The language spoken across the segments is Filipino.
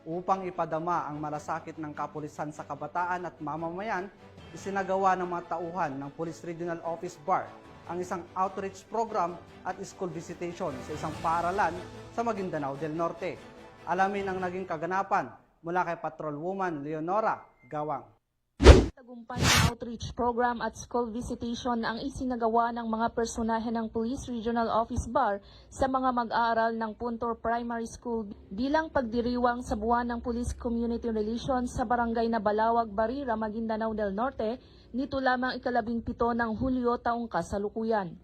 Upang ipadama ang malasakit ng kapulisan sa kabataan at mamamayan, isinagawa ng mga tauhan ng Police Regional Office BAR ang isang outreach program at school visitation sa isang paaralan sa Maguindanao del Norte. Alamin ang naging kaganapan mula kay Patrolwoman Leonora Gawang. Tagumpay ng outreach program at school visitation ang isinagawa ng mga personahe ng Police Regional Office BAR sa mga mag-aaral ng Puntor Primary School bilang pagdiriwang sa buwan ng Police Community Relations sa barangay na Balawag, Barira, Maguindanao del Norte nito lamang ika-17 ng Hulyo taong kasalukuyan.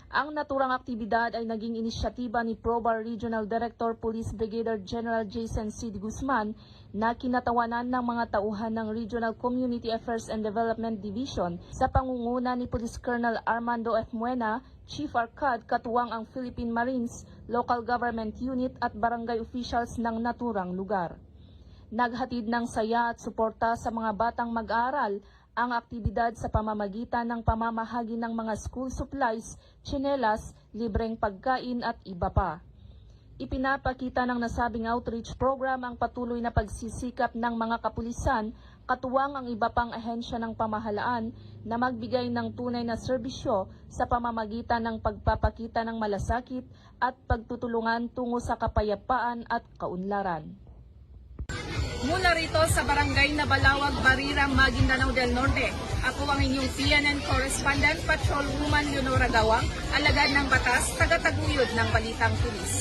Ang naturang aktibidad ay naging inisyatiba ni ProBAR Regional Director Police Brigadier General Jason C. Guzman na kinatawanan ng mga tauhan ng Regional Community Affairs and Development Division sa pangunguna ni Police Colonel Armando F. Muena, Chief Arcad, katuwang ang Philippine Marines, Local Government Unit at barangay officials ng naturang lugar. Naghatid ng saya at suporta sa mga batang mag-aaral ang aktibidad sa pamamagitan ng pamamahagi ng mga school supplies, tsinelas, libreng pagkain at iba pa. Ipinapakita ng nasabing outreach program ang patuloy na pagsisikap ng mga kapulisan, katuwang ang iba pang ahensya ng pamahalaan na magbigay ng tunay na serbisyo sa pamamagitan ng pagpapakita ng malasakit at pagtutulungan tungo sa kapayapaan at kaunlaran. Mula rito sa barangay na Balawag, Barira, Maguindanao del Norte, ako ang inyong CNN correspondent, Patrolwoman Leonora Gawang, alagad ng batas, tagataguyod ng Balitang Pulis.